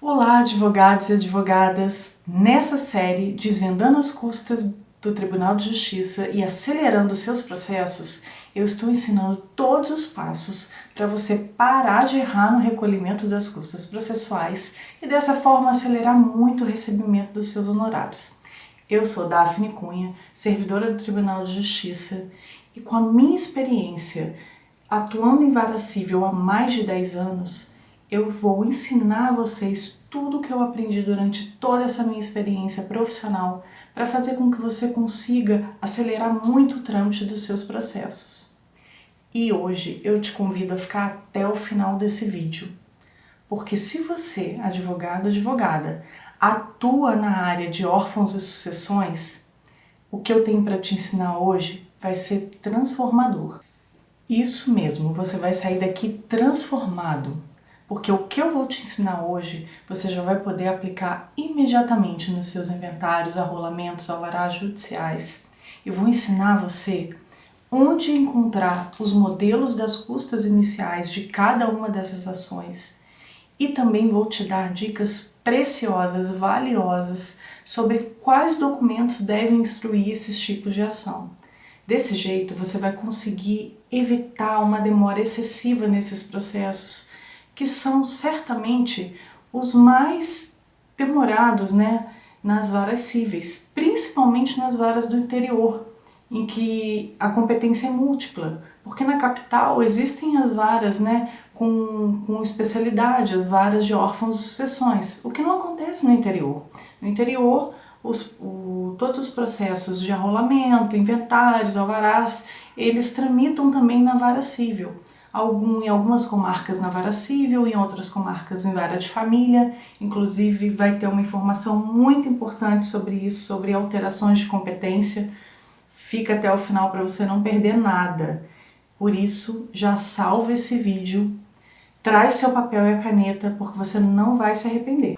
Olá, advogados e advogadas! Nessa série Desvendando as Custas do Tribunal de Justiça e Acelerando seus processos, eu estou ensinando todos os passos para você parar de errar no recolhimento das custas processuais e dessa forma acelerar muito o recebimento dos seus honorários. Eu sou Daphne Cunha, servidora do Tribunal de Justiça, e com a minha experiência atuando em vara civil há mais de 10 anos, eu vou ensinar a vocês tudo o que eu aprendi durante toda essa minha experiência profissional para fazer com que você consiga acelerar muito o trâmite dos seus processos. E hoje eu te convido a ficar até o final desse vídeo, porque se você, advogado ou advogada, atua na área de órfãos e sucessões, o que eu tenho para te ensinar hoje vai ser transformador. Isso mesmo, você vai sair daqui transformado, porque o que eu vou te ensinar hoje, você já vai poder aplicar imediatamente nos seus inventários, arrolamentos, alvarás judiciais. Eu vou ensinar você onde encontrar os modelos das custas iniciais de cada uma dessas ações e também vou te dar dicas preciosas, valiosas sobre quais documentos devem instruir esses tipos de ação. Desse jeito, você vai conseguir evitar uma demora excessiva nesses processos, que são certamente os mais demorados, nas varas cíveis, principalmente nas varas do interior, em que a competência é múltipla, porque na capital existem as varas, com especialidade, as varas de órfãos e sucessões, o que não acontece no interior. No interior, todos os processos de arrolamento, inventários, alvarás, eles tramitam também na vara civil. Em algumas comarcas na vara civil, em outras comarcas em vara de família. Inclusive vai ter uma informação muito importante sobre isso, sobre alterações de competência. Fica até o final para você não perder nada. Por isso, já salva esse vídeo, traz seu papel e a caneta, porque você não vai se arrepender.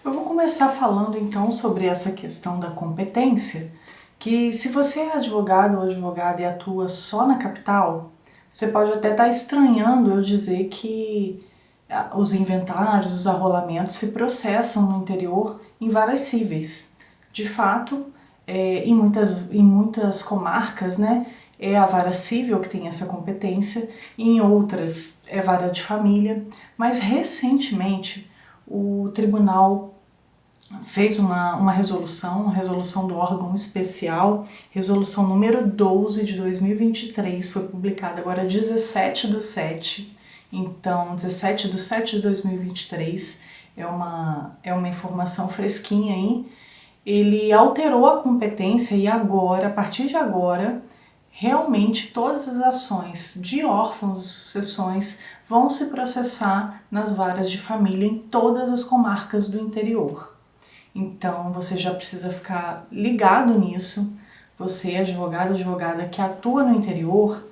Eu vou começar falando então sobre essa questão da competência, que se você é advogado ou advogada e atua só na capital, você pode até estar estranhando eu dizer que os inventários, os arrolamentos se processam no interior em varas cíveis. De fato, em muitas comarcas, é a vara civil que tem essa competência, em outras é vara de família, mas recentemente o tribunal fez uma resolução do órgão especial, resolução número 12 de 2023, foi publicada agora 17/7, então 17/7 de 2023, é uma informação fresquinha aí. Ele alterou a competência e agora, a partir de agora, realmente todas as ações de órfãos e sucessões vão se processar nas varas de família em todas as comarcas do interior. Então você já precisa ficar ligado nisso. Você, advogado ou advogada que atua no interior,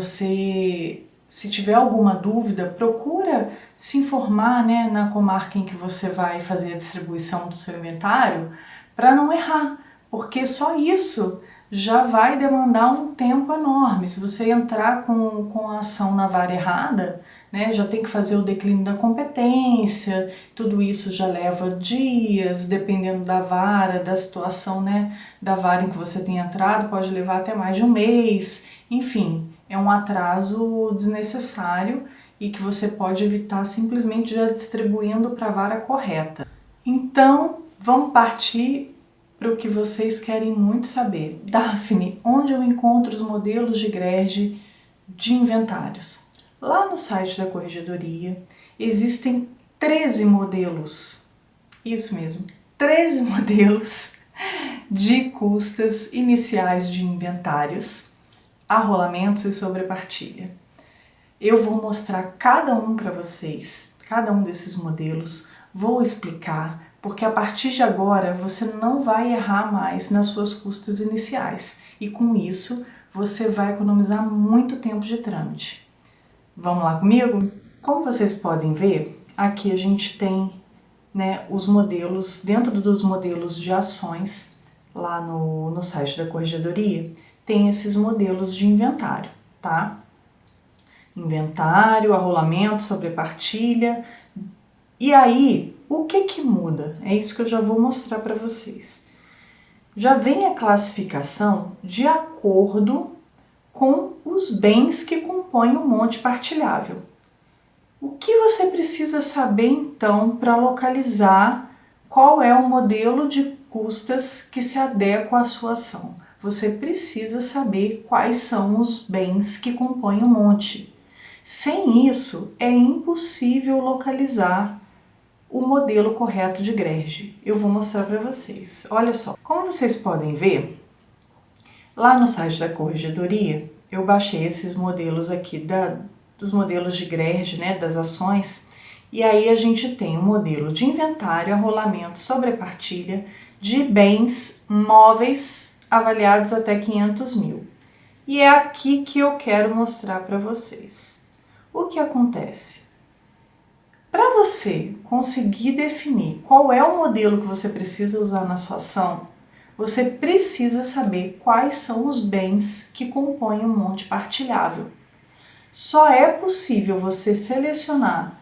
se tiver alguma dúvida, procura se informar, na comarca em que você vai fazer a distribuição do seu inventário, para não errar, porque só isso já vai demandar um tempo enorme. Se você entrar com a ação na vara errada, já tem que fazer o declínio da competência, tudo isso já leva dias, dependendo da vara, da situação, da vara em que você tem entrado, pode levar até mais de um mês, enfim, é um atraso desnecessário e que você pode evitar simplesmente já distribuindo para a vara correta. Então, vamos partir para o que vocês querem muito saber. Daphne, onde eu encontro os modelos de GRERD de inventários? Lá no site da Corregedoria existem 13 modelos, isso mesmo, 13 modelos de custas iniciais de inventários, arrolamentos e sobrepartilha. Eu vou mostrar cada um para vocês, cada um desses modelos, vou explicar, porque a partir de agora você não vai errar mais nas suas custas iniciais e com isso você vai economizar muito tempo de trâmite. Vamos lá comigo? Como vocês podem ver, aqui a gente tem os modelos, dentro dos modelos de ações, lá no site da Corregedoria, tem esses modelos de inventário, tá? Inventário, arrolamento, sobrepartilha. E aí, o que que muda? É isso que eu já vou mostrar para vocês. Já vem a classificação de acordo com os bens que compõem o monte partilhável. O que você precisa saber então para localizar qual é o modelo de custas que se adequa à sua ação? Você precisa saber quais são os bens que compõem o monte. Sem isso, é impossível localizar o modelo correto de Grege. Eu vou mostrar para vocês. Olha só, como vocês podem ver, lá no site da Corregedoria, eu baixei esses modelos aqui dos modelos de Grege, né, das ações, e aí a gente tem o modelo de inventário, arrolamento, sobrepartilha de bens móveis avaliados até 500 mil. E é aqui que eu quero mostrar para vocês. O que acontece? Para você conseguir definir qual é o modelo que você precisa usar na sua ação, você precisa saber quais são os bens que compõem o monte partilhável. Só é possível você selecionar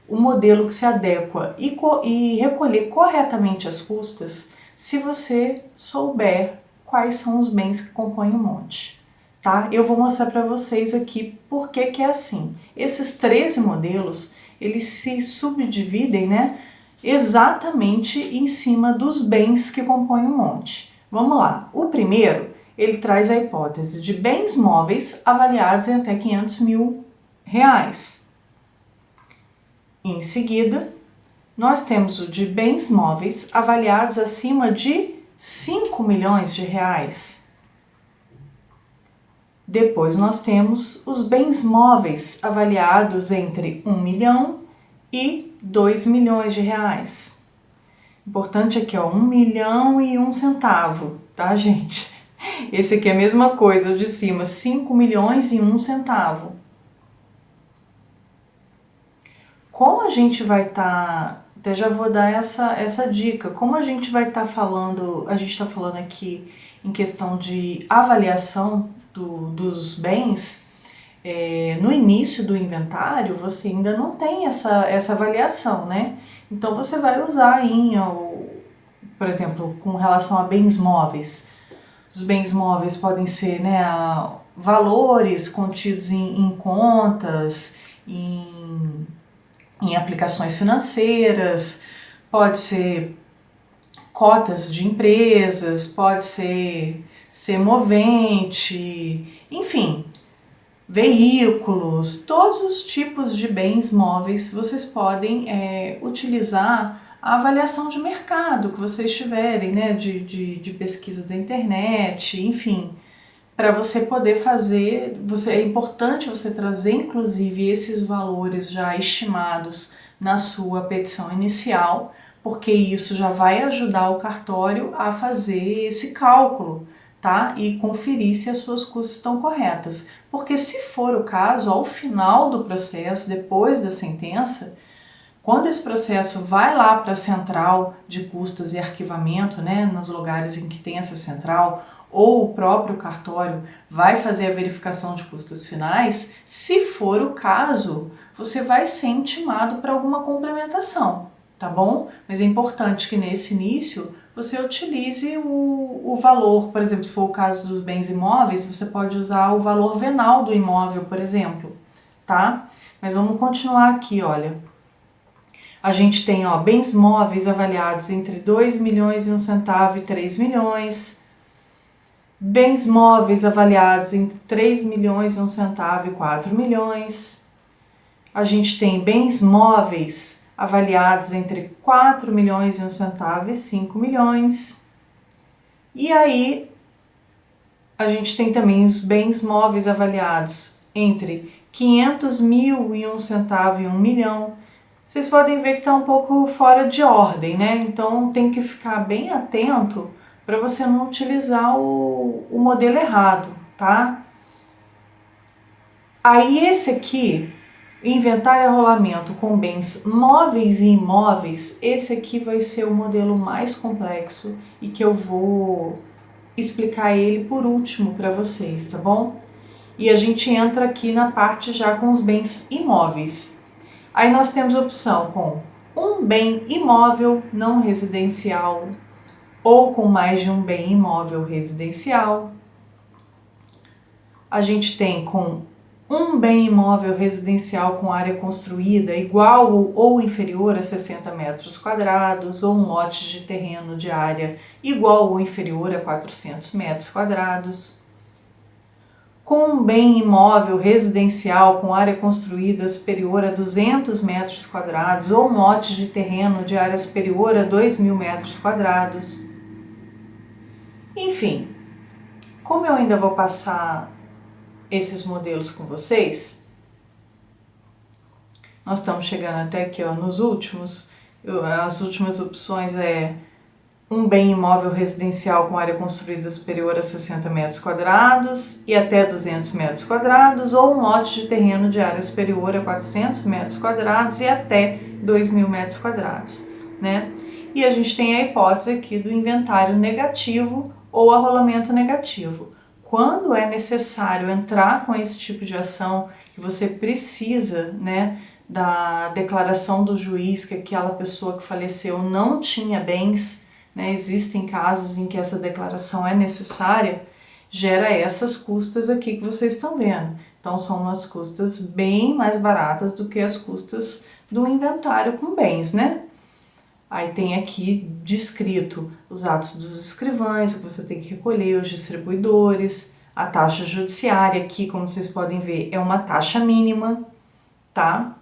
o modelo que se adequa e recolher corretamente as custas se você souber quais são os bens que compõem o monte. Tá? Eu vou mostrar para vocês aqui por que que é assim. Esses 13 modelos, eles se subdividem, né, exatamente em cima dos bens que compõem o monte. Vamos lá. O primeiro, ele traz a hipótese de bens móveis avaliados em até 500 mil reais. Em seguida, nós temos o de bens móveis avaliados acima de 5 milhões de reais. Depois nós temos os bens móveis avaliados entre 1 milhão e 2 milhões de reais. Importante aqui, ó, 1 milhão e 1 centavo, tá, gente? Esse aqui é a mesma coisa, o de cima, 5 milhões e 1 centavo. Como a gente vai estar, até já vou dar essa dica, como a gente vai estar falando, a gente está falando aqui em questão de avaliação dos bens, no início do inventário você ainda não tem essa avaliação, né? Então você vai usar aí, por exemplo, com relação a bens móveis. Os bens móveis podem ser, né, valores contidos em contas, em aplicações financeiras, pode ser cotas de empresas, pode ser movente, enfim, veículos, todos os tipos de bens móveis vocês podem utilizar a avaliação de mercado que vocês tiverem, né, de pesquisa da internet, enfim, para você poder fazer, é importante você trazer inclusive esses valores já estimados na sua petição inicial, porque isso já vai ajudar o cartório a fazer esse cálculo, tá? E conferir se as suas custas estão corretas. Porque se for o caso, ao final do processo, depois da sentença, quando esse processo vai lá para a central de custas e arquivamento, né, nos lugares em que tem essa central, ou o próprio cartório vai fazer a verificação de custas finais, se for o caso, você vai ser intimado para alguma complementação, tá bom? Mas é importante que nesse início você utilize o valor, por exemplo, se for o caso dos bens imóveis, você pode usar o valor venal do imóvel, por exemplo, tá? Mas vamos continuar aqui, olha. A gente tem, ó, bens móveis avaliados entre 2 milhões e 1 centavo e 3 milhões. Bens móveis avaliados entre 3 milhões e 1 centavo e 4 milhões. A gente tem bens móveis avaliados entre 4 milhões e 1 centavo e 5 milhões. E aí, a gente tem também os bens móveis avaliados entre 500 mil e 1 centavo e 1 milhão. Vocês podem ver que está um pouco fora de ordem, né? Então tem que ficar bem atento para você não utilizar o modelo errado, tá? Aí esse aqui, inventário e arrolamento com bens móveis e imóveis, esse aqui vai ser o modelo mais complexo e que eu vou explicar ele por último para vocês, tá bom? E a gente entra aqui na parte já com os bens imóveis. Aí nós temos a opção com um um bem imóvel não residencial ou com mais de um bem imóvel residencial. A gente tem com um bem imóvel residencial com área construída igual ou inferior a 60 metros quadrados ou um lote de terreno de área igual ou inferior a 400 metros quadrados. Com um bem imóvel residencial com área construída superior a 200 metros quadrados ou um lote de terreno de área superior a 2.000 metros quadrados. Enfim, como eu ainda vou passar esses modelos com vocês, nós estamos chegando até aqui nos últimos. As últimas opções é um bem imóvel residencial com área construída superior a 60 metros quadrados e até 200 metros quadrados ou um lote de terreno de área superior a 400 metros quadrados e até 2.000 metros quadrados, né? E a gente tem a hipótese aqui do inventário negativo ou arrolamento negativo. Quando é necessário entrar com esse tipo de ação, que você precisa, né, da declaração do juiz que aquela pessoa que faleceu não tinha bens, né, existem casos em que essa declaração é necessária, gera essas custas aqui que vocês estão vendo. Então são umas custas bem mais baratas do que as custas do inventário com bens, né? Aí tem aqui descrito os atos dos escrivães, o que você tem que recolher, os distribuidores, a taxa judiciária, aqui como vocês podem ver é uma taxa mínima, tá?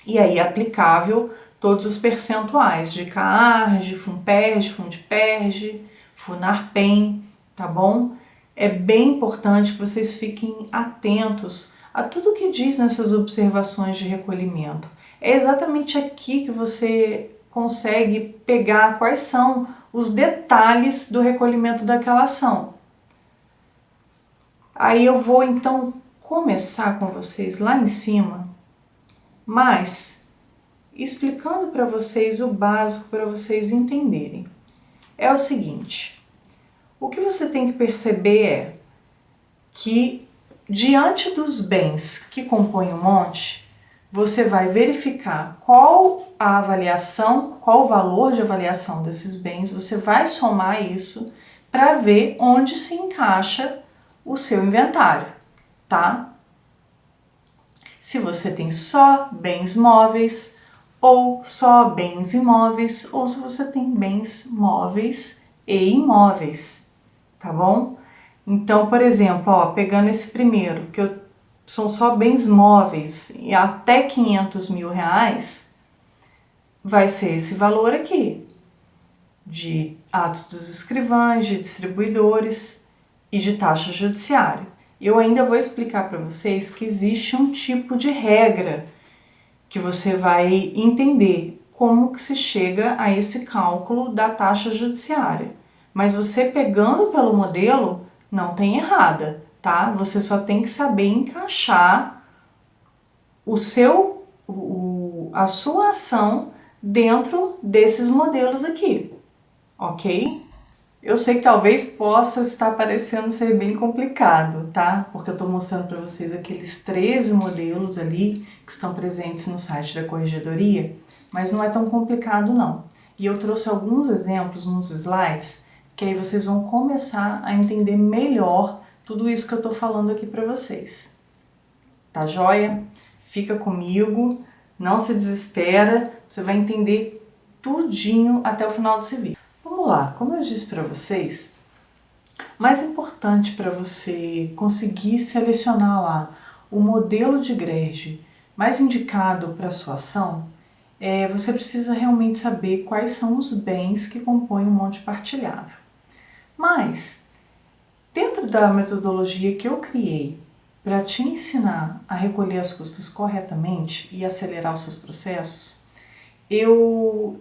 E aí é aplicável todos os percentuais de CARG, FUNPERJ, FUNDPERJ, FUNARPEM, tá bom? É bem importante que vocês fiquem atentos a tudo que diz nessas observações de recolhimento. É exatamente aqui que você consegue pegar quais são os detalhes do recolhimento daquela ação. Aí eu vou então começar com vocês lá em cima, mas explicando para vocês o básico para vocês entenderem. É o seguinte, o que você tem que perceber é que diante dos bens que compõem o monte, você vai verificar qual a avaliação, qual o valor de avaliação desses bens, você vai somar isso para ver onde se encaixa o seu inventário, tá? Se você tem só bens móveis, ou só bens imóveis, ou se você tem bens móveis e imóveis, tá bom? Então, por exemplo, ó, pegando esse primeiro, são só bens móveis e até 500 mil reais, vai ser esse valor aqui, de atos dos escrivães, de distribuidores e de taxa judiciária. Eu ainda vou explicar para vocês que existe um tipo de regra que você vai entender como que se chega a esse cálculo da taxa judiciária. Mas você pegando pelo modelo, não tem errada, tá? Você só tem que saber encaixar a sua ação dentro desses modelos aqui, ok? Eu sei que talvez possa estar parecendo ser bem complicado, tá? Porque eu estou mostrando para vocês aqueles 13 modelos ali que estão presentes no site da Corregedoria, mas não é tão complicado não. E eu trouxe alguns exemplos nos slides, que aí vocês vão começar a entender melhor tudo isso que eu estou falando aqui para vocês. Tá joia? Fica comigo, não se desespera, você vai entender tudinho até o final desse vídeo. Vamos lá, como eu disse para vocês, mais importante para você conseguir selecionar lá o modelo de GRESD mais indicado para a sua ação, você precisa realmente saber quais são os bens que compõem o monte partilhável. Mas, dentro da metodologia que eu criei para te ensinar a recolher as custas corretamente e acelerar os seus processos, eu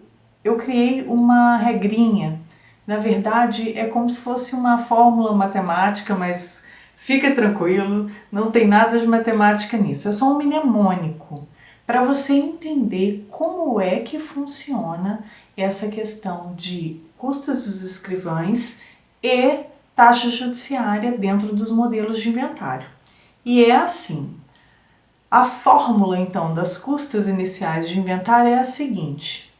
criei uma regrinha. Na verdade, é como se fosse uma fórmula matemática, mas fica tranquilo, não tem nada de matemática nisso. É só um mnemônico para você entender como é que funciona essa questão de custas dos escrivães e taxa judiciária dentro dos modelos de inventário. E é assim. A fórmula, então, das custas iniciais de inventário é a seguinte.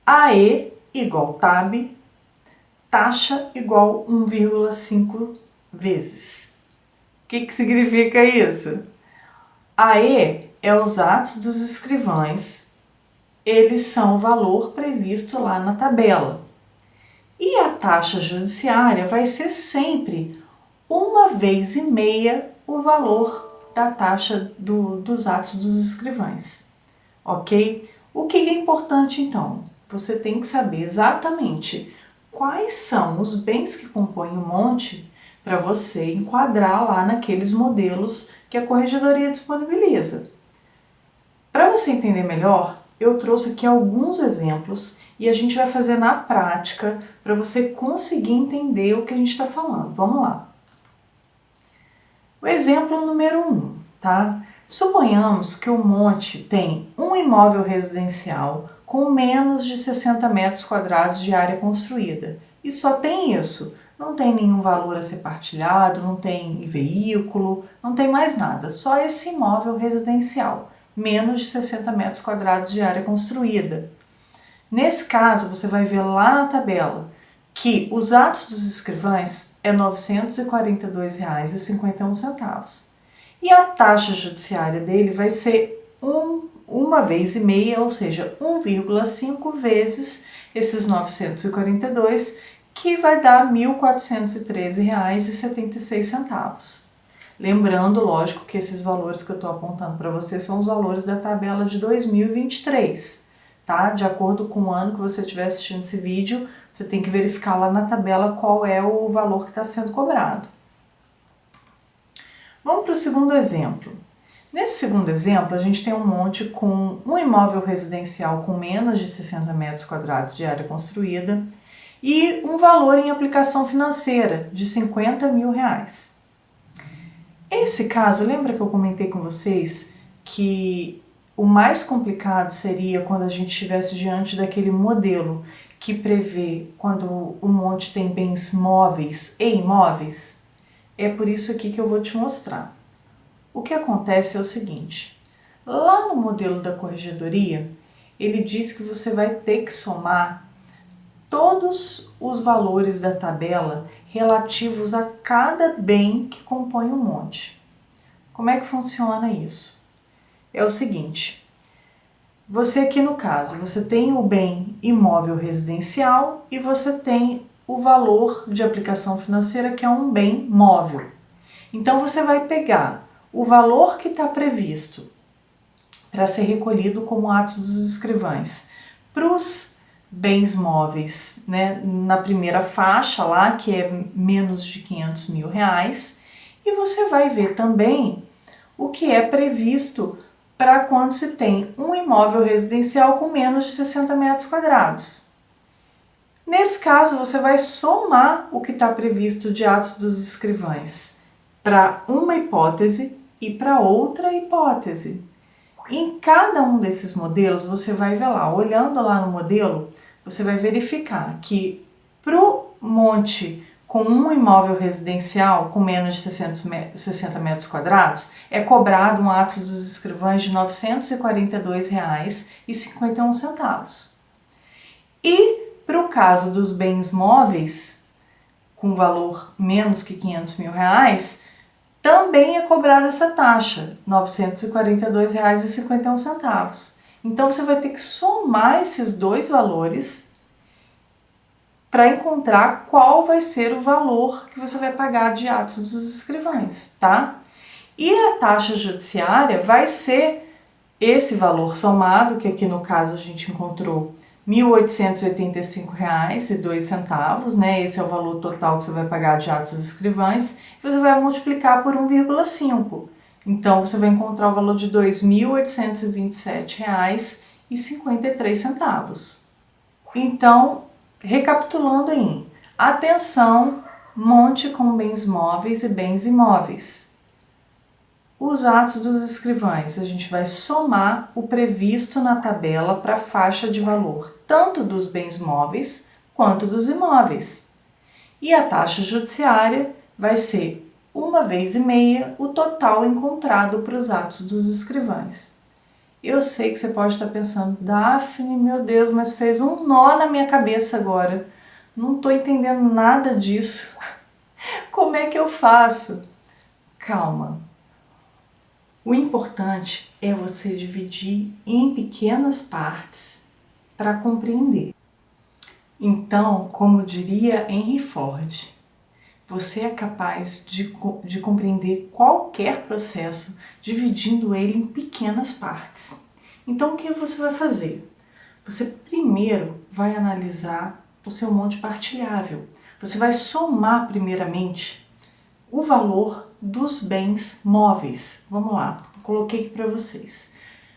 AE igual TAB, taxa igual 1,5 vezes. O que significa isso? AE é os atos dos escrivães, eles são o valor previsto lá na tabela. E a taxa judiciária vai ser sempre 1,5 vezes o valor da taxa dos atos dos escrivães, ok? O que é importante então? Você tem que saber exatamente quais são os bens que compõem o monte para você enquadrar lá naqueles modelos que a corregedoria disponibiliza. Para você entender melhor, eu trouxe aqui alguns exemplos e a gente vai fazer na prática para você conseguir entender o que a gente está falando. Vamos lá. O exemplo número 1, tá? Suponhamos que o monte tem um imóvel residencial com menos de 60 metros quadrados de área construída. E só tem isso. Não tem nenhum valor a ser partilhado, não tem veículo, não tem mais nada. Só esse imóvel residencial, menos de 60 metros quadrados de área construída. Nesse caso, você vai ver lá na tabela que os atos dos escrivães é R$ 942,51. E a taxa judiciária dele vai ser 1,5 vezes, ou seja, 1,5 vezes esses 942, que vai dar R$ 1.413,76. Lembrando, lógico, que esses valores que eu estou apontando para você são os valores da tabela de 2023, tá? De acordo com o ano que você estiver assistindo esse vídeo, você tem que verificar lá na tabela qual é o valor que está sendo cobrado. Vamos para o segundo exemplo. Nesse segundo exemplo, a gente tem um monte com um imóvel residencial com menos de 60 metros quadrados de área construída e um valor em aplicação financeira de R$ 50 mil. Esse caso, lembra que eu comentei com vocês que o mais complicado seria quando a gente estivesse diante daquele modelo que prevê quando o monte tem bens móveis e imóveis? É por isso aqui que eu vou te mostrar. O que acontece é o seguinte, lá no modelo da corregedoria, ele diz que você vai ter que somar todos os valores da tabela relativos a cada bem que compõe o monte. Como é que funciona isso? É o seguinte, você aqui no caso, você tem o bem imóvel residencial e você tem o valor de aplicação financeira que é um bem móvel. Então você vai pegar o valor que está previsto para ser recolhido como atos dos escrivães para os bens móveis, né, na primeira faixa lá, que é menos de R$ 500 mil, e você vai ver também o que é previsto para quando se tem um imóvel residencial com menos de 60 metros quadrados. Nesse caso, você vai somar o que está previsto de atos dos escrivães para uma hipótese e para outra hipótese. Em cada um desses modelos, você vai ver lá, olhando lá no modelo, você vai verificar que para o monte com um imóvel residencial com menos de 60 metros quadrados, é cobrado um ato dos escrivães de R$ 942,51. E para o caso dos bens móveis, com valor menos que R$ 500 mil, também é cobrada essa taxa, R$ 942,51. Então você vai ter que somar esses dois valores para encontrar qual vai ser o valor que você vai pagar de atos dos escrivães, tá? E a taxa judiciária vai ser esse valor somado, que aqui no caso a gente encontrou R$ 1.885,02, né? Esse é o valor total que você vai pagar de atos dos escrivães, e você vai multiplicar por 1,5. Então você vai encontrar o valor de R$ 2.827,53. Então, recapitulando aí, atenção, monte com bens móveis e bens imóveis. Os atos dos escrivães, a gente vai somar o previsto na tabela para a faixa de valor, tanto dos bens móveis quanto dos imóveis. E a taxa judiciária vai ser 1,5 vezes o total encontrado para os atos dos escrivães. Eu sei que você pode estar pensando, Daphne, meu Deus, mas fez um nó na minha cabeça agora. Não estou entendendo nada disso. Como é que eu faço? Calma. O importante é você dividir em pequenas partes para compreender. Então, como diria Henry Ford, você é capaz de compreender qualquer processo dividindo ele em pequenas partes. Então, o que você vai fazer? Você primeiro vai analisar o seu monte partilhável. Você vai somar primeiramente o valor dos bens móveis. Vamos lá, coloquei aqui para vocês.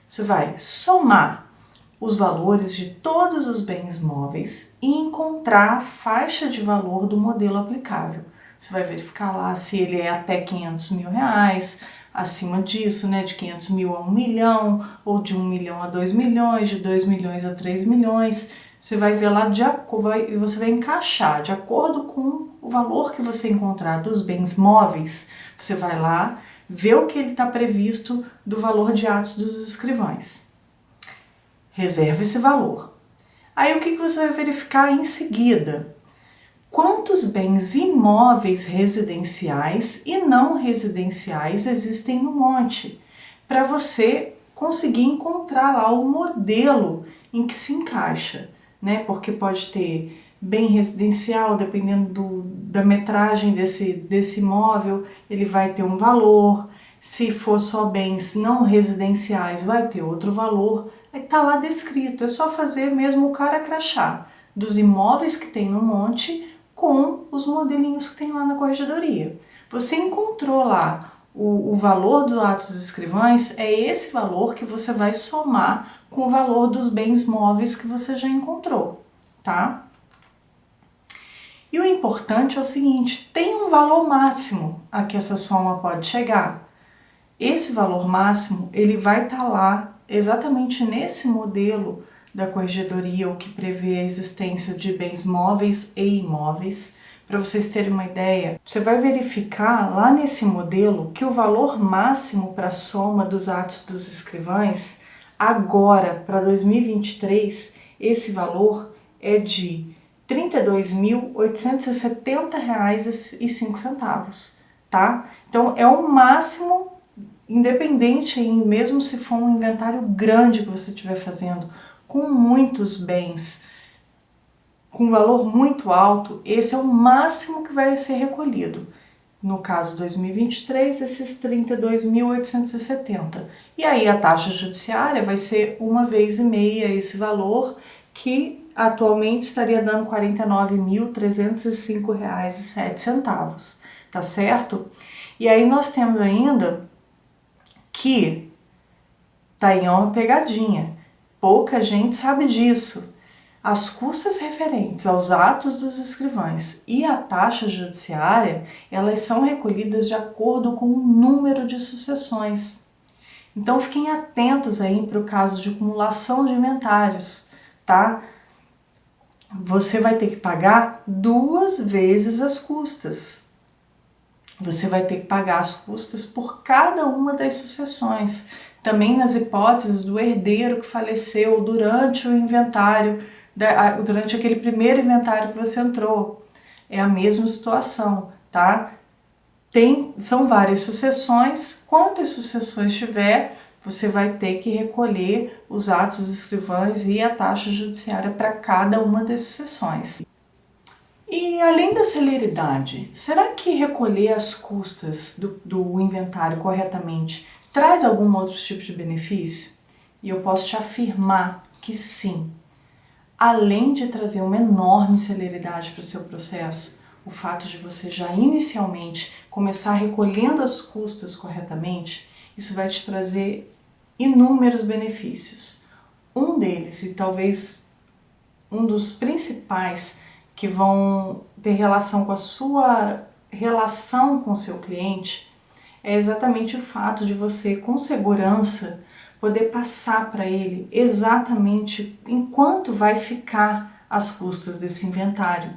Você vai somar os valores de todos os bens móveis e encontrar a faixa de valor do modelo aplicável. Você vai verificar lá se ele é até 500 mil reais, acima disso, né, de 500 mil a 1 milhão, ou de 1 milhão a 2 milhões, de 2 milhões a 3 milhões. Você vai ver lá, você vai encaixar de acordo com o valor que você encontrar dos bens móveis. Você vai lá, ver o que ele está previsto do valor de atos dos escrivães. Reserva esse valor. Aí o que você vai verificar em seguida? Quantos bens imóveis residenciais e não residenciais existem no monte, para você conseguir encontrar lá o modelo em que se encaixa, né? Porque pode ter bem residencial, dependendo da metragem desse imóvel, ele vai ter um valor. Se for só bens não residenciais, vai ter outro valor. Aí tá lá descrito, é só fazer mesmo o cara crachá dos imóveis que tem no monte com os modelinhos que tem lá na corregedoria. Você encontrou lá o valor dos atos escrivães, é esse valor que você vai somar com o valor dos bens móveis que você já encontrou, tá? E o importante é o seguinte, tem um valor máximo a que essa soma pode chegar. Esse valor máximo, ele vai estar lá exatamente nesse modelo da corregedoria, o que prevê a existência de bens móveis e imóveis. Para vocês terem uma ideia, você vai verificar lá nesse modelo que o valor máximo para a soma dos atos dos escrivães, agora para 2023, esse valor é de R$ 32.870,05, tá? Então é o máximo, independente, mesmo se for um inventário grande que você estiver fazendo, com muitos bens, com valor muito alto, esse é o máximo que vai ser recolhido. No caso 2023, esses 32.870. E aí a taxa judiciária vai ser 1,5 vezes esse valor, que atualmente estaria dando R$ 49.305,07, tá certo? E aí nós temos ainda que tá aí uma pegadinha. Pouca gente sabe disso. As custas referentes aos atos dos escrivães e a taxa judiciária, elas são recolhidas de acordo com o número de sucessões. Então fiquem atentos aí para o caso de acumulação de inventários, tá? Você vai ter que pagar 2 vezes as custas. Você vai ter que pagar as custas por cada uma das sucessões. Também nas hipóteses do herdeiro que faleceu durante o inventário, durante aquele primeiro inventário que você entrou. É a mesma situação, tá? São várias sucessões. Quantas sucessões tiver, você vai ter que recolher os atos dos escrivães e a taxa judiciária para cada uma das sucessões. E além da celeridade, será que recolher as custas do inventário corretamente traz algum outro tipo de benefício? E eu posso te afirmar que sim. Além de trazer uma enorme celeridade para o seu processo, o fato de você já inicialmente começar recolhendo as custas corretamente, isso vai te trazer inúmeros benefícios. Um deles, e talvez um dos principais, que vão ter relação com a sua relação com o seu cliente, é exatamente o fato de você, com segurança, poder passar para ele exatamente em quanto vai ficar as custas desse inventário.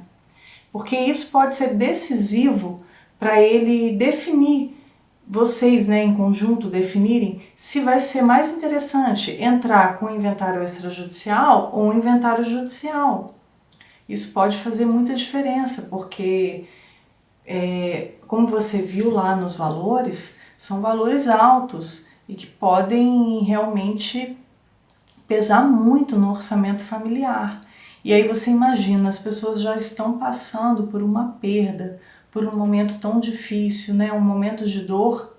Porque isso pode ser decisivo para ele definir vocês, né, em conjunto, definirem se vai ser mais interessante entrar com o inventário extrajudicial ou um inventário judicial. Isso pode fazer muita diferença, porque, como você viu lá nos valores, são valores altos e que podem realmente pesar muito no orçamento familiar. E aí você imagina, as pessoas já estão passando por uma perda, por um momento tão difícil, né? Um momento de dor,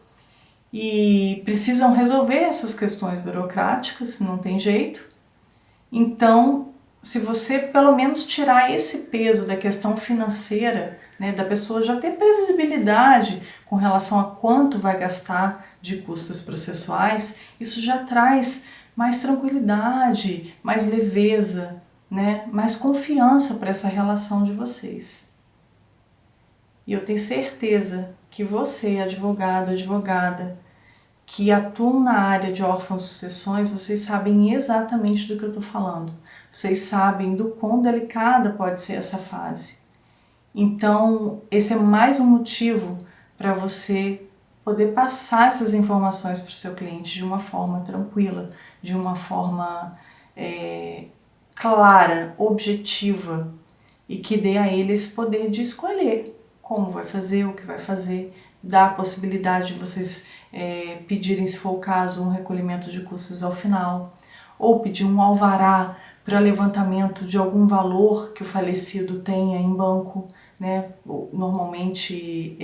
e precisam resolver essas questões burocráticas, não tem jeito. Então, se você pelo menos tirar esse peso da questão financeira, né, da pessoa já ter previsibilidade com relação a quanto vai gastar de custas processuais, isso já traz mais tranquilidade, mais leveza, né, mais confiança para essa relação de vocês. E eu tenho certeza que você, advogado, advogada, que atuam na área de órfãos e sucessões, vocês sabem exatamente do que eu estou falando. Vocês sabem do quão delicada pode ser essa fase. Então, esse é mais um motivo para você poder passar essas informações para o seu cliente de uma forma tranquila, de uma forma clara, objetiva, e que dê a ele esse poder de escolher como vai fazer, o que vai fazer, dá a possibilidade de vocês pedirem, se for o caso, um recolhimento de custos ao final, ou pedir um alvará para levantamento de algum valor que o falecido tenha em banco, né? Normalmente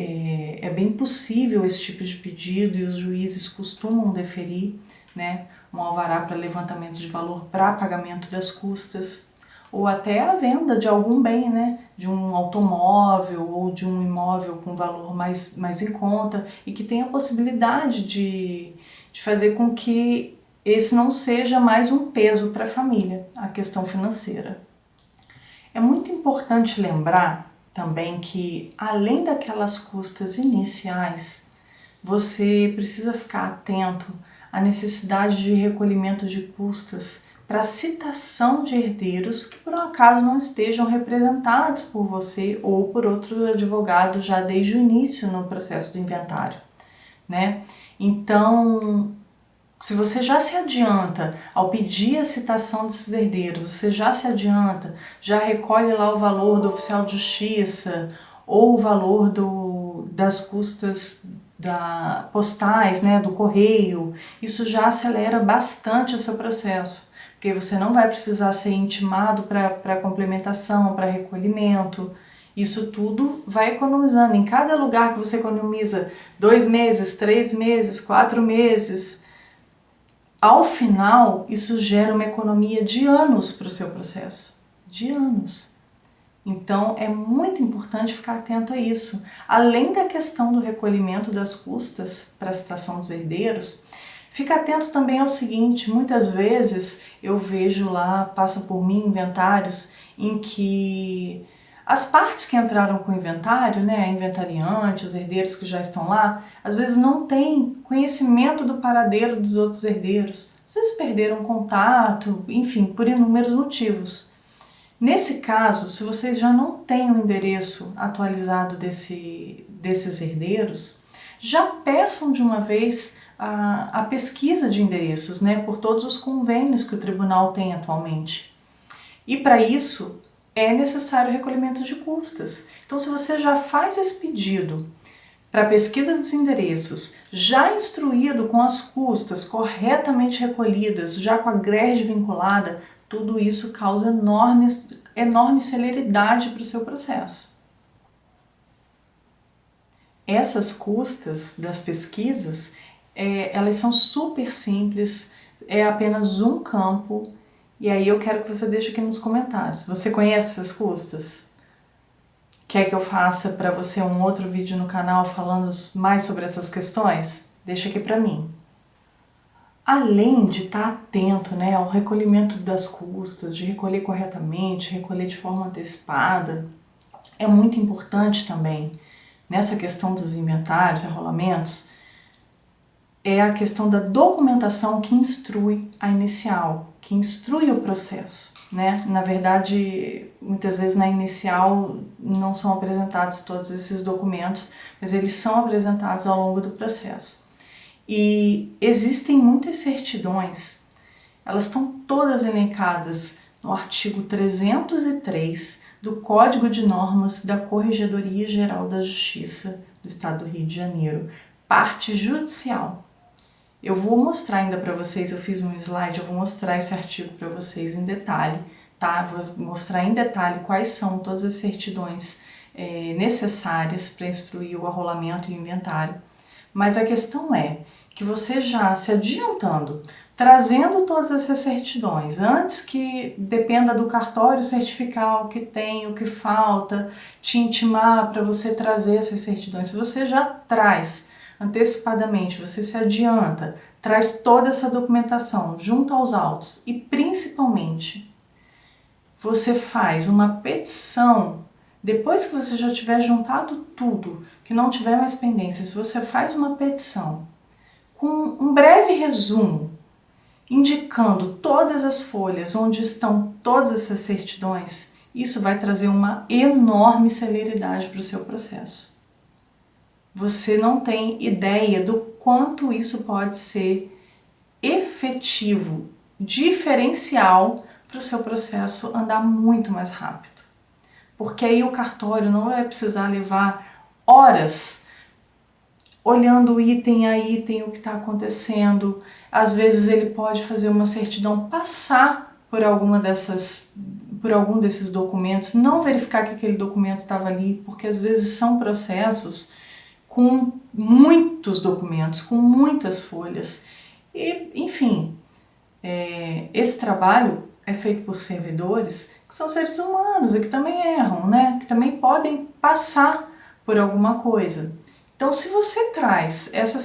é bem possível esse tipo de pedido e os juízes costumam deferir, né? Um alvará para levantamento de valor para pagamento das custas, ou até a venda de algum bem, né? De um automóvel ou de um imóvel com valor mais em conta e que tenha a possibilidade de fazer com que esse não seja mais um peso para a família, a questão financeira. É muito importante lembrar também que, além daquelas custas iniciais, você precisa ficar atento à necessidade de recolhimento de custas para citação de herdeiros que por um acaso não estejam representados por você ou por outro advogado já desde o início no processo do inventário, né? Então, se você já se adianta ao pedir a citação desses herdeiros, você já se adianta, já recolhe lá o valor do oficial de justiça ou o valor das custas postais, né, do correio, isso já acelera bastante o seu processo, porque você não vai precisar ser intimado para complementação, para recolhimento. Isso tudo vai economizando. Em cada lugar que você economiza 2 meses, 3 meses, 4 meses, ao final isso gera uma economia de anos para o seu processo. De anos. Então é muito importante ficar atento a isso. Além da questão do recolhimento das custas para a citação dos herdeiros, fica atento também ao seguinte: muitas vezes eu vejo lá, passa por mim inventários em que as partes que entraram com o inventário, né, a inventariante, os herdeiros que já estão lá, às vezes não têm conhecimento do paradeiro dos outros herdeiros. Às vezes perderam contato, enfim, por inúmeros motivos. Nesse caso, se vocês já não têm o endereço atualizado desses herdeiros, já peçam de uma vez a pesquisa de endereços, né, por todos os convênios que o tribunal tem atualmente. E para isso é necessário recolhimento de custas. Então, se você já faz esse pedido para a pesquisa dos endereços, já instruído com as custas corretamente recolhidas, já com a grade vinculada, tudo isso causa enorme celeridade para o seu processo. Essas custas das pesquisas, elas são super simples, é apenas um campo, e aí eu quero que você deixe aqui nos comentários. Você conhece essas custas? Quer que eu faça para você um outro vídeo no canal falando mais sobre essas questões? Deixa aqui para mim. Além de estar atento, né, ao recolhimento das custas, de recolher corretamente, recolher de forma antecipada, é muito importante também, nessa questão dos inventários, arrolamentos, é a questão da documentação que instrui a inicial, que instrui o processo. né? Na verdade, muitas vezes na inicial não são apresentados todos esses documentos, mas eles são apresentados ao longo do processo. E existem muitas certidões, elas estão todas elencadas no artigo 303 do Código de Normas da Corregedoria Geral da Justiça do Estado do Rio de Janeiro, parte judicial. Eu vou mostrar ainda para vocês, eu fiz um slide, eu vou mostrar esse artigo para vocês em detalhe, tá? Vou mostrar em detalhe quais são todas as certidões necessárias para instruir o arrolamento e o inventário. Mas a questão é que você já se adiantando, trazendo todas essas certidões, antes que dependa do cartório certificar o que tem, o que falta, te intimar para você trazer essas certidões, se você já traz antecipadamente, você se adianta, traz toda essa documentação junto aos autos e principalmente você faz uma petição, depois que você já tiver juntado tudo, que não tiver mais pendências, você faz uma petição com um breve resumo, indicando todas as folhas onde estão todas essas certidões, isso vai trazer uma enorme celeridade para o seu processo. Você não tem ideia do quanto isso pode ser efetivo, diferencial para o seu processo andar muito mais rápido. Porque aí o cartório não vai precisar levar horas olhando item a item o que está acontecendo. Às vezes ele pode fazer uma certidão, passar por algum desses documentos, não verificar que aquele documento estava ali, porque às vezes são processos com muitos documentos, com muitas folhas. E, enfim, esse trabalho é feito por servidores que são seres humanos e que também erram, né? Que também podem passar por alguma coisa. Então, se você traz essa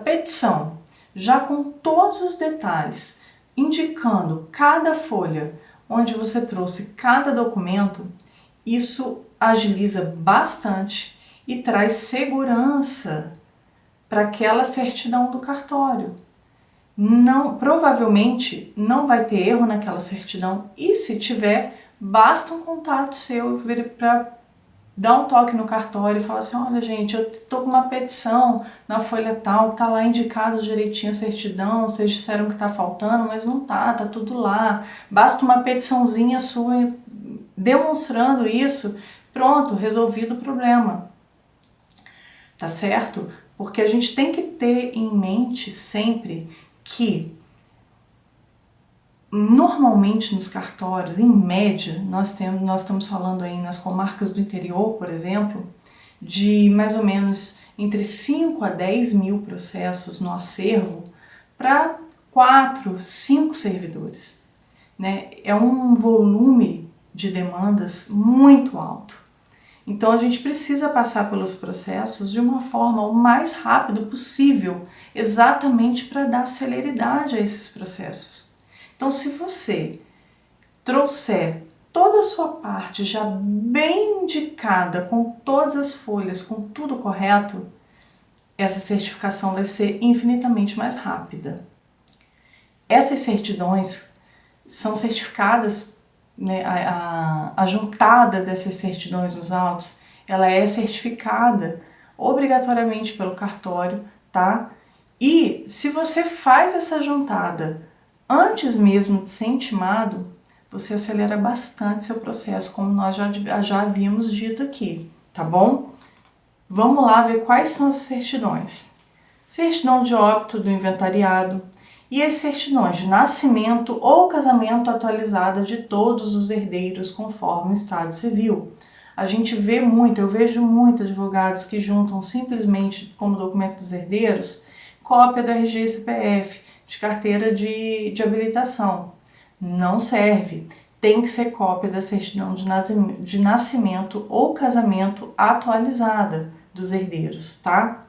petição, já com todos os detalhes, indicando cada folha onde você trouxe cada documento, isso agiliza bastante e traz segurança para aquela certidão do cartório. Provavelmente não vai ter erro naquela certidão e se tiver, basta um contato seu para dar um toque no cartório e falar assim, olha gente, eu tô com uma petição na folha tal, tá lá indicado direitinho a certidão, vocês disseram que tá faltando, mas não tá tudo lá. Basta uma petiçãozinha sua demonstrando isso, pronto, resolvido o problema. Tá certo? Porque a gente tem que ter em mente sempre que normalmente nos cartórios, em média, nós estamos falando aí nas comarcas do interior, por exemplo, de mais ou menos entre 5 a 10 mil processos no acervo para 4, 5 servidores, né? É um volume de demandas muito alto. Então a gente precisa passar pelos processos de uma forma o mais rápido possível, exatamente para dar celeridade a esses processos. Então, se você trouxer toda a sua parte já bem indicada, com todas as folhas, com tudo correto, essa certificação vai ser infinitamente mais rápida. Essas certidões são certificadas, né, a juntada dessas certidões nos autos, ela é certificada obrigatoriamente pelo cartório, tá? E se você faz essa juntada antes mesmo de ser intimado, você acelera bastante seu processo, como nós já havíamos dito aqui, tá bom? Vamos lá ver quais são as certidões. Certidão de óbito do inventariado e as certidões de nascimento ou casamento atualizada de todos os herdeiros conforme o estado civil. A gente vê muito, eu vejo muitos advogados que juntam simplesmente como documento dos herdeiros cópia do RG e CPF, de carteira de habilitação. Não serve. Tem que ser cópia da certidão de nascimento ou casamento atualizada dos herdeiros, tá?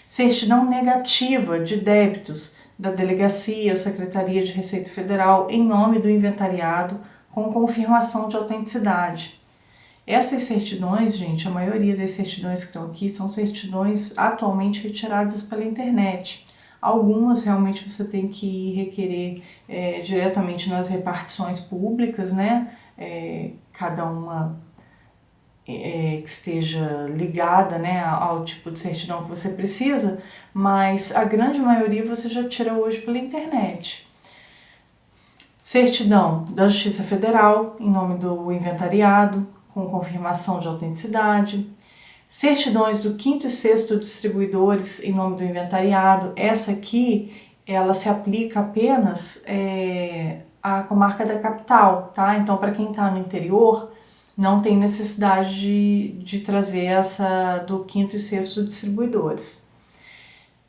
Certidão negativa de débitos da Delegacia ou Secretaria de Receita Federal em nome do inventariado com confirmação de autenticidade. Essas certidões, gente, a maioria das certidões que estão aqui são certidões atualmente retiradas pela internet. Algumas realmente você tem que requerer diretamente nas repartições públicas, né? Cada uma que esteja ligada, né, ao tipo de certidão que você precisa, mas a grande maioria você já tira hoje pela internet. Certidão da Justiça Federal, em nome do inventariado, com confirmação de autenticidade. Certidões do 5º e 6º distribuidores, em nome do inventariado. Essa aqui, ela se aplica apenas à comarca da capital, tá? Então, para quem está no interior, não tem necessidade de trazer essa do 5º e 6º distribuidores.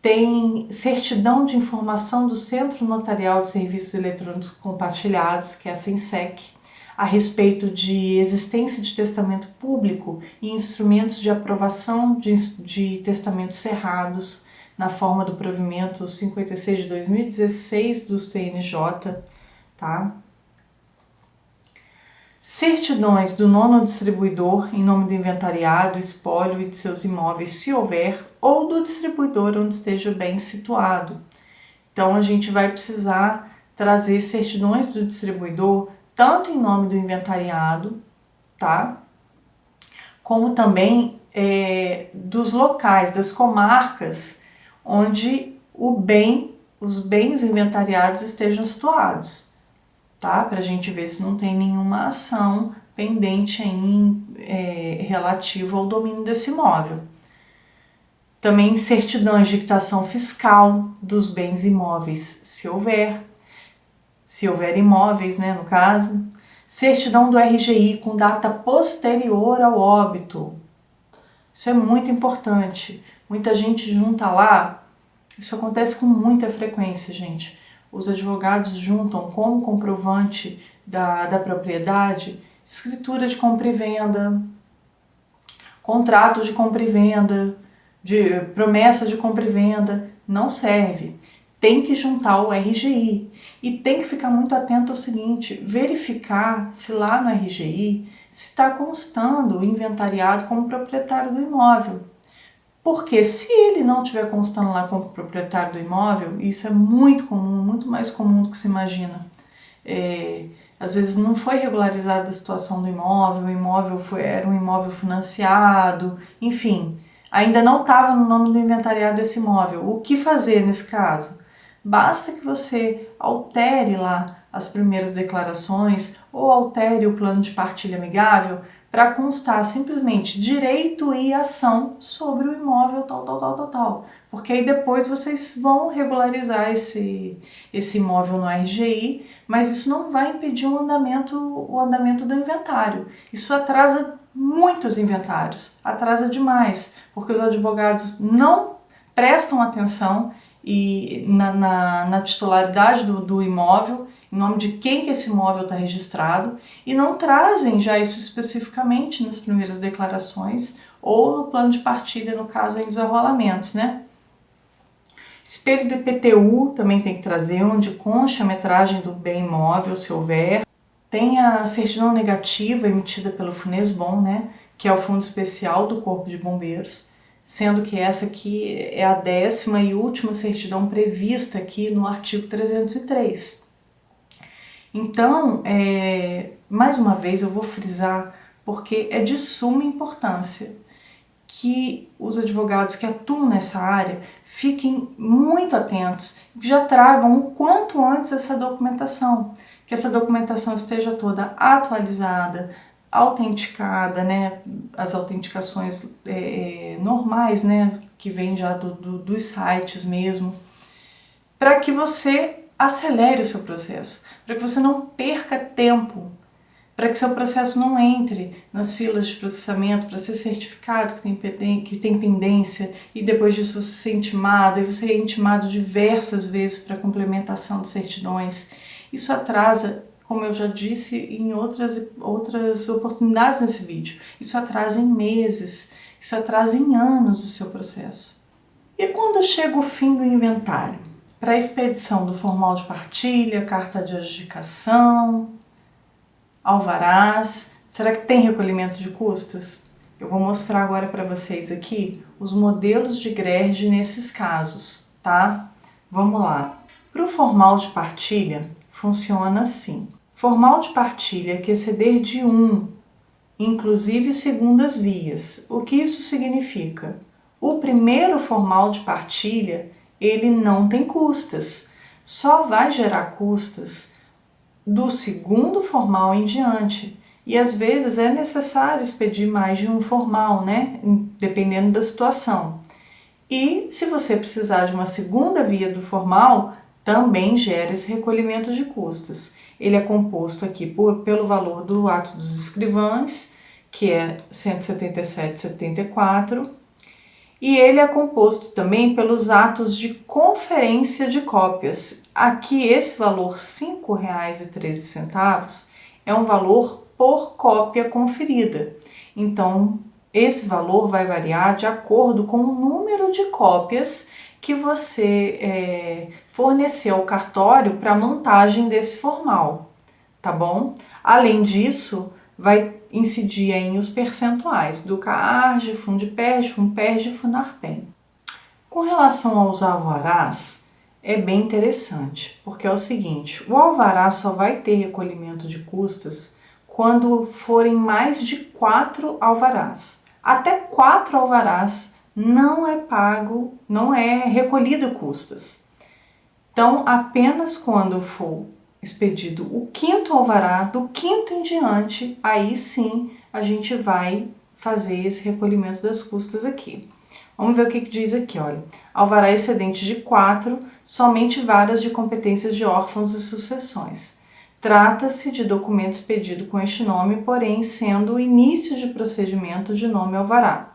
Tem certidão de informação do Centro Notarial de Serviços Eletrônicos Compartilhados, que é a SENSEC, a respeito de existência de testamento público e instrumentos de aprovação de testamentos cerrados na forma do provimento 56 de 2016 do CNJ, tá? Certidões do 9º distribuidor em nome do inventariado, espólio e de seus imóveis, se houver, ou do distribuidor onde esteja bem situado. Então a gente vai precisar trazer certidões do distribuidor tanto em nome do inventariado, tá? Como também dos locais, das comarcas onde os bens inventariados estejam situados, tá? Para a gente ver se não tem nenhuma ação pendente aí, relativa ao domínio desse imóvel. Também certidões de quitação fiscal dos bens imóveis, se houver imóveis, né, no caso. Certidão do RGI com data posterior ao óbito. Isso é muito importante. Muita gente junta lá, isso acontece com muita frequência, gente. Os advogados juntam como comprovante da propriedade escritura de compra e venda, contrato de compra e venda, de promessa de compra e venda. Não serve. Tem que juntar o RGI e tem que ficar muito atento ao seguinte, verificar se lá no RGI se está constando o inventariado como proprietário do imóvel. Porque se ele não estiver constando lá como proprietário do imóvel, isso é muito comum, muito mais comum do que se imagina. Às vezes não foi regularizada a situação do imóvel, o imóvel era um imóvel financiado, enfim, ainda não estava no nome do inventariado desse imóvel. O que fazer nesse caso? Basta que você altere lá as primeiras declarações ou altere o plano de partilha amigável para constar simplesmente direito e ação sobre o imóvel tal. Porque aí depois vocês vão regularizar esse imóvel no RGI, mas isso não vai impedir o andamento do inventário. Isso atrasa muitos inventários, atrasa demais, porque os advogados não prestam atenção na titularidade do imóvel, em nome de quem que esse imóvel está registrado, e não trazem já isso especificamente nas primeiras declarações ou no plano de partilha, no caso em desarrolamentos, né? Espelho do IPTU também tem que trazer, onde consta a metragem do bem imóvel, se houver. Tem a certidão negativa emitida pelo Funesbom, né? Que é o Fundo Especial do Corpo de Bombeiros, sendo que essa aqui é a 10ª e última certidão prevista aqui no artigo 303. Então, mais uma vez eu vou frisar, porque é de suma importância que os advogados que atuam nessa área fiquem muito atentos e que já tragam o quanto antes essa documentação, que essa documentação esteja toda atualizada, autenticada, né, as autenticações normais, né, que vêm já dos sites mesmo, para que você acelere o seu processo, para que você não perca tempo, para que seu processo não entre nas filas de processamento para ser certificado que tem pendência e depois disso você ser intimado, e você é intimado diversas vezes para complementação de certidões. Isso atrasa, como eu já disse em outras oportunidades nesse vídeo, isso atrasa em meses, isso atrasa em anos o seu processo. E quando chega o fim do inventário? Para a expedição do formal de partilha, carta de adjudicação, alvarás, será que tem recolhimento de custas? Eu vou mostrar agora para vocês aqui os modelos de GRERD nesses casos, tá? Vamos lá. Para o formal de partilha, funciona assim. Formal de partilha que exceder de 1, inclusive segundas vias. O que isso significa? O primeiro formal de partilha, ele não tem custas. Só vai gerar custas do segundo formal em diante. E às vezes é necessário expedir mais de um formal, né? Dependendo da situação. E se você precisar de uma segunda via do formal, também gera esse recolhimento de custas. Ele é composto aqui pelo valor do ato dos escrivães, que é R$ 177,74, e ele é composto também pelos atos de conferência de cópias. Aqui esse valor R$ 5,13 é um valor por cópia conferida. Então, esse valor vai variar de acordo com o número de cópias que você forneceu ao cartório para a montagem desse formal, tá bom? Além disso, vai incidir em os percentuais do CARG, Fundperj, Funperj e Funarpem. Com relação aos alvarás, é bem interessante, porque é o seguinte, o alvará só vai ter recolhimento de custas quando forem mais de 4 alvarás. Até 4 alvarás não é pago, não é recolhido custas. Então, apenas quando for expedido o 5º alvará, do 5º em diante, aí sim a gente vai fazer esse recolhimento das custas aqui. Vamos ver o que diz aqui, olha. Alvará excedente de 4, somente varas de competências de órfãos e sucessões. Trata-se de documento expedido com este nome, porém sendo o início de procedimento de nome alvará.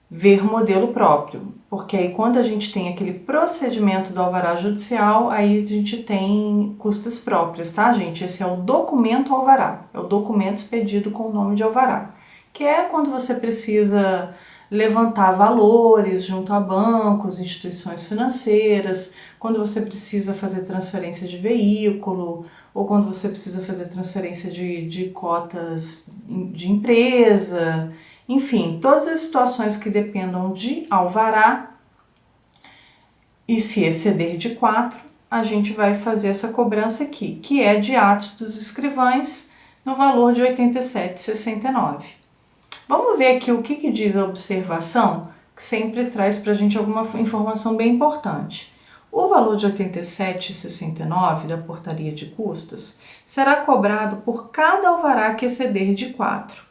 Ver modelo próprio, porque aí quando a gente tem aquele procedimento do alvará judicial, aí a gente tem custas próprias, tá, gente? Esse é o documento alvará, é o documento expedido com o nome de alvará, que é quando você precisa levantar valores junto a bancos, instituições financeiras, quando você precisa fazer transferência de veículo, ou quando você precisa fazer transferência de cotas de empresa, enfim, todas as situações que dependam de alvará, e se exceder de 4, a gente vai fazer essa cobrança aqui, que é de atos dos escrivães, no valor de R$ 87,69. Vamos ver aqui o que diz a observação, que sempre traz para a gente alguma informação bem importante. O valor de R$ 87,69 da portaria de custas será cobrado por cada alvará que exceder de 4.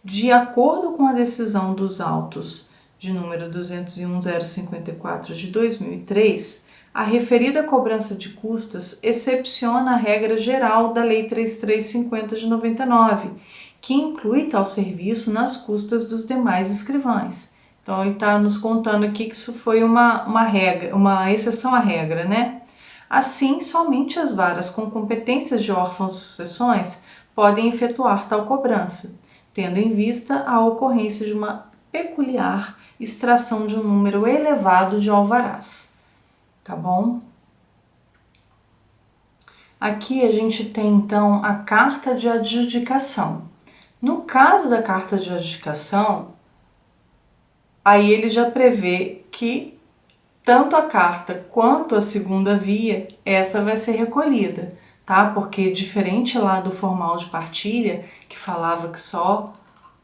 De acordo com a decisão dos autos de número 201.054 de 2003, a referida cobrança de custas excepciona a regra geral da Lei 3350 de 99, que inclui tal serviço nas custas dos demais escrivães. Então ele está nos contando aqui que isso foi uma regra, uma exceção à regra, né? Assim, somente as varas com competências de órfãos e sucessões podem efetuar tal cobrança, tendo em vista a ocorrência de uma peculiar extração de um número elevado de alvarás. Tá bom? Aqui a gente tem então a carta de adjudicação. No caso da carta de adjudicação, aí ele já prevê que tanto a carta quanto a segunda via, essa vai ser recolhida, tá? Porque diferente lá do formal de partilha, que falava que só,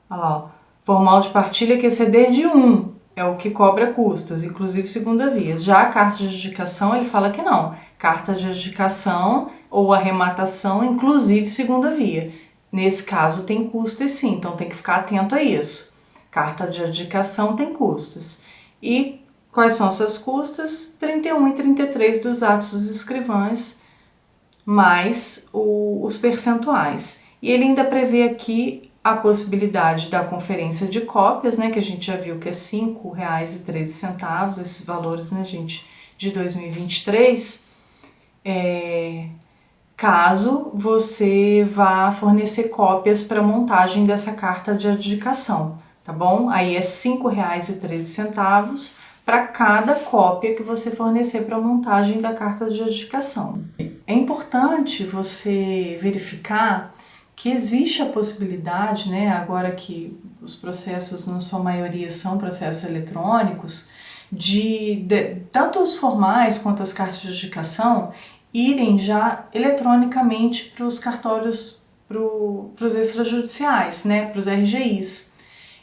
olha lá, ó, formal de partilha que exceder de 1 é o que cobra custas, inclusive segunda via. Já a carta de adjudicação, ele fala que não, carta de adjudicação ou arrematação, inclusive segunda via. Nesse caso tem custas sim, então tem que ficar atento a isso. Carta de adjudicação tem custas. E quais são essas custas? 31 e 33 dos atos dos escrivães, mais os percentuais. E ele ainda prevê aqui a possibilidade da conferência de cópias, né, que a gente já viu que é R$ 5,13, esses valores, né, gente, de 2023, caso você vá fornecer cópias para montagem dessa carta de adjudicação, tá bom? Aí é R$ 5,13 para cada cópia que você fornecer para a montagem da carta de adjudicação. É importante você verificar que existe a possibilidade, né, agora que os processos na sua maioria são processos eletrônicos, de tanto os formais quanto as cartas de adjudicação irem já eletronicamente para os cartórios, para os extrajudiciais, né, para os RGIs.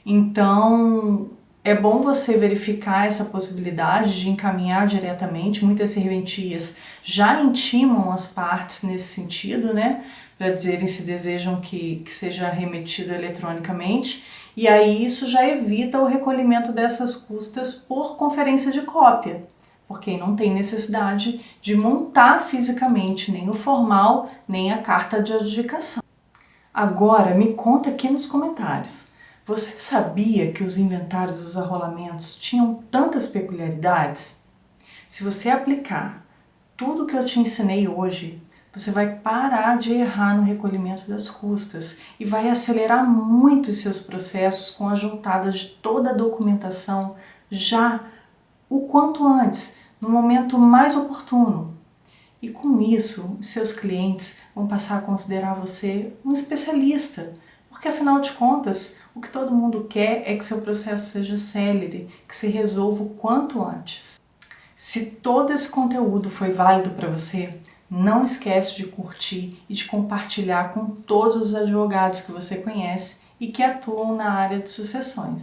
Então, é bom você verificar essa possibilidade de encaminhar diretamente. Muitas serventias já intimam as partes nesse sentido, né, para dizerem se desejam que seja remetido eletronicamente, e aí isso já evita o recolhimento dessas custas por conferência de cópia, porque não tem necessidade de montar fisicamente nem o formal, nem a carta de adjudicação. Agora, me conta aqui nos comentários. Você sabia que os inventários dos arrolamentos tinham tantas peculiaridades? Se você aplicar tudo que eu te ensinei hoje, você vai parar de errar no recolhimento das custas e vai acelerar muito os seus processos com a juntada de toda a documentação já o quanto antes, no momento mais oportuno. E com isso, os seus clientes vão passar a considerar você um especialista, porque afinal de contas, o que todo mundo quer é que seu processo seja célere, que se resolva o quanto antes. Se todo esse conteúdo foi válido para você, não esquece de curtir e de compartilhar com todos os advogados que você conhece e que atuam na área de sucessões.